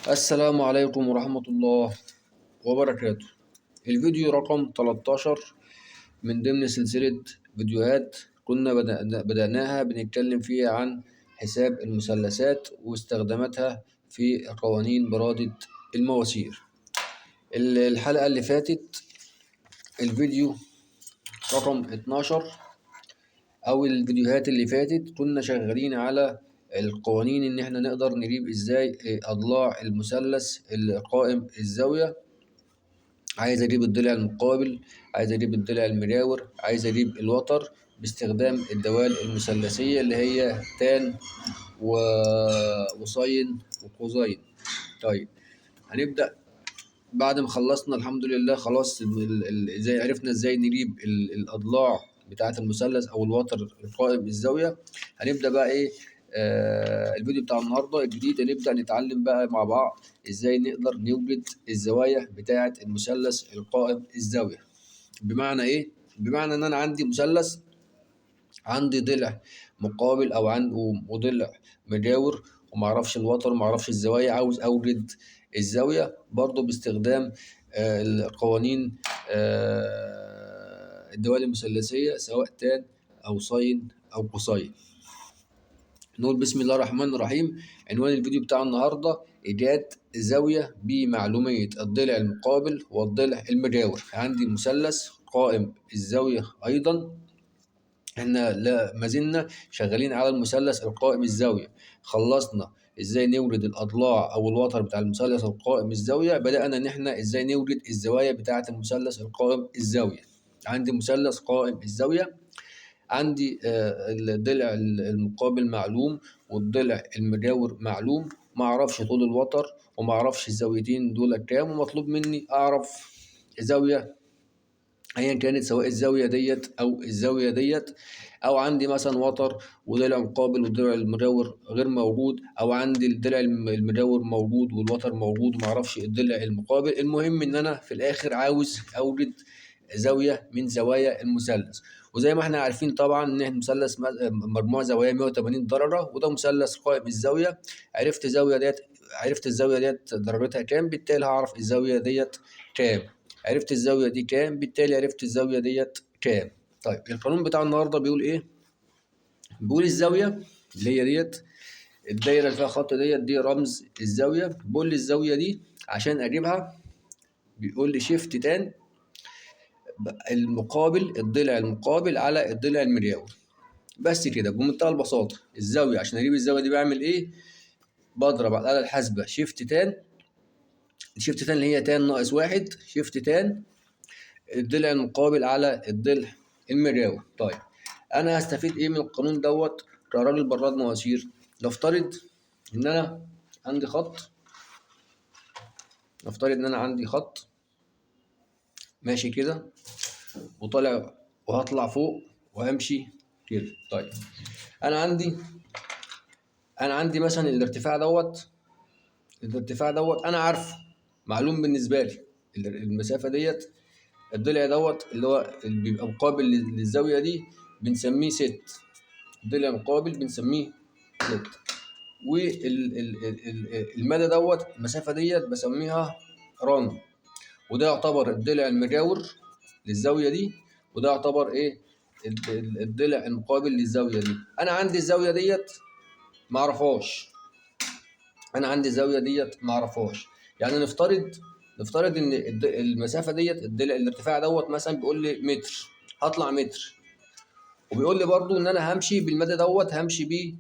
السلام عليكم ورحمة الله وبركاته. الفيديو رقم 13 من ضمن سلسلة فيديوهات كنا بدأناها بنتكلم فيها عن حساب المثلثات واستخداماتها في قوانين برادة المواسير. الحلقة اللي فاتت الفيديو رقم 12 أو الفيديوهات اللي فاتت كنا شغالين على القوانين إن إحنا نقدر نجيب إزاي أضلاع المثلث القائم الزاوية. عايز أجيب الضلع المقابل، عايز أجيب الضلع المجاور، عايز أجيب الوتر باستخدام الدوال المثلثية اللي هي تان وساين وكوزاين. طيب هنبدأ بعد ما خلصنا الحمد لله خلاص ازاي عرفنا ازاي نجيب الأضلاع بتاعة المثلث أو الوتر القائم بالزاوية. هنبدأ بقى إيه الفيديو بتاع النهارده الجديد هنبدأ نتعلم بقى مع بعض ازاي نقدر نوجد الزوايا بتاعة المثلث القائم الزاوية. بمعنى ايه؟ بمعنى ان انا عندي مثلث، عندي ضلع مقابل او وضلع مجاور ومعرفش الوتر ومعرفش الزوايا، عاوز اوجد الزاوية برضو باستخدام القوانين الدوال المثلثية سواء تان او ساين او كوساين. نقول بسم الله الرحمن الرحيم. عنوان الفيديو بتاع النهارده إيجاد زاوية بمعلومية الضلع المقابل والضلع المجاور. عندي مثلث قائم الزاوية أيضا، احنا ما زلنا شغالين على المثلث القائم الزاوية. خلصنا ازاي نوجد الأضلاع أو الوتر بتاع المثلث القائم الزاوية، بدأنا إن احنا ازاي نوجد الزوايا بتاعة المثلث القائم الزاوية. عندي مثلث قائم الزاوية، عندي الضلع المقابل معلوم والضلع المجاور معلوم، ما اعرفش طول الوتر وما اعرفش الزاويتين دول كام، ومطلوب مني اعرف زاويه ايا كانت سواء الزاويه ديت او الزاويه ديت، او عندي مثلا وتر وضلع مقابل والضلع المجاور غير موجود، او عندي الضلع المجاور موجود والوتر موجود وما اعرفش الضلع المقابل. المهم ان انا في الاخر عاوز اوجد زاويه من زوايا المثلث. وزي ما احنا عارفين طبعا ان المثلث مجموع زوايا 180 درجه، وده مثلث قائم الزاويه. عرفت الزاويه ديت درجتها كام، بالتالي هعرف الزاويه ديت كام. عرفت الزاويه دي كام، بالتالي عرفت الزاويه ديت كام. طيب القانون بتاع النهارده بيقول ايه؟ بيقول الزاويه اللي هي ديت الدايره اللي فيها خط دي رمز الزاويه. بيقول لي الزاويه دي عشان اجيبها بيقول لي شيفت تان المقابل الضلع المقابل على الضلع المجاور. بس كده بمنتهى البساطة. الزاوية عشان أجيب الزاوية دي بعمل إيه؟ بضرب على الآلة الحاسبة شيفت تان اللي هي تان ناقص واحد، شيفت تان الضلع المقابل على الضلع المجاور. طيب أنا هستفيد إيه من القانون دوت كراجل براد مواسير؟ نفترض إن أنا عندي خط، ماشي كده وطالع وهطلع فوق وهمشي كده. طيب أنا عندي مثلا الارتفاع دوت انا عارفه معلوم بالنسبه لي. المسافه ديت الضلع دوت اللي هو اللي بيبقى مقابل للزاويه دي بنسميه ست. ضلع مقابل بنسميه ست، والمدى دوت المسافه ديت بسميها رن. وده يعتبر الضلع المجاور للزاويه دي، وده يعتبر ايه الضلع المقابل للزاويه دي. انا عندي الزاويه ديت معرفهاش، يعني نفترض ان المسافه ديت الارتفاع دوت مثلا بيقول لي متر، هطلع متر. وبيقول لي برضو ان انا همشي بالمدى دوت همشي بيه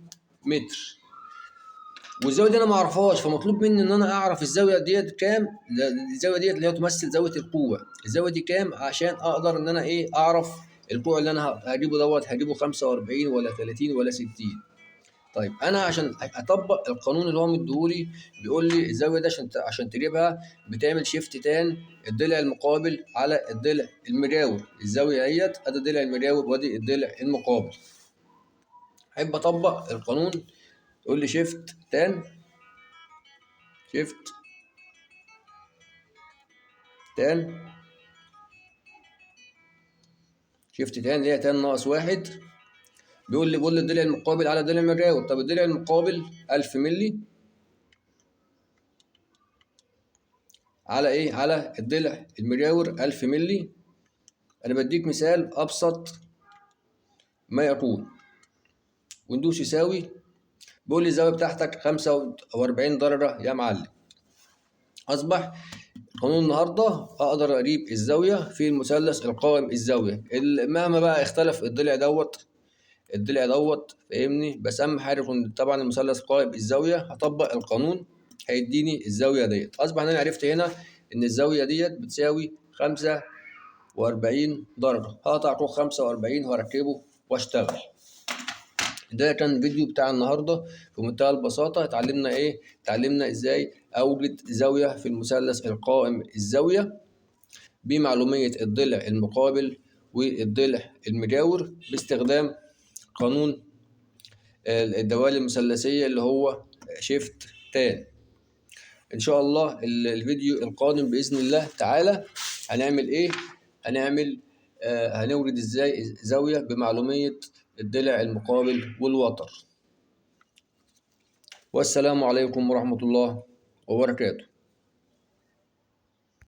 متر، والزاويه دي انا ما اعرفهاش، فمطلوب مني ان انا اعرف الزاويه ديت كام. الزاويه ديت اللي هي تمثل زاويه القوه، الزاويه دي كام عشان اقدر ان انا اعرف القوه اللي انا هجيبه دوت هجيبه 45 ولا 30 ولا 60. طيب انا عشان اطبق القانون اللي هو مديهولي بيقول لي الزاويه دي عشان تجيبها بتعمل شيفت تان الضلع المقابل على الضلع المجاور. الزاويه اهيت ادي الضلع المجاور وادي الضلع المقابل. احب اطبق القانون يقول لي شيفت تان اللي هي تان ناقص واحد. بيقول لي الضلع المقابل على الضلع المجاور. طب الضلع المقابل 1000 مللي على ايه؟ على الضلع المجاور 1000 مللي. انا بديك مثال ابسط ما يكون، وندوس يساوي. بيقول لي الزاويه بتاعتك 45 درجه يا معلم. اصبح قانون النهارده اقدر اجيب الزاويه في المثلث القائم الزاويه، مهما بقى اختلف الضلع دوت فاهمني. بس اهم حاجه يكون طبعا المثلث قائم الزاويه، هطبق القانون هيديني الزاويه ديت. اصبح ان انا عرفت هنا ان الزاويه ديت بتساوي 45 درجه. هقطع كوخ 45 واركبه واشتغل. ده كان الفيديو بتاع النهارده في منتهى البساطه. اتعلمنا ازاي اوجد زاويه في المثلث القائم الزاويه بمعلوميه الضلع المقابل والضلع المجاور باستخدام قانون الدوال المثلثيه اللي هو شيفت تان. ان شاء الله الفيديو القادم باذن الله تعالى هنعمل ايه؟ هنورد ازاي زاويه بمعلوميه الضلع المقابل والوتر. والسلام عليكم ورحمة الله وبركاته.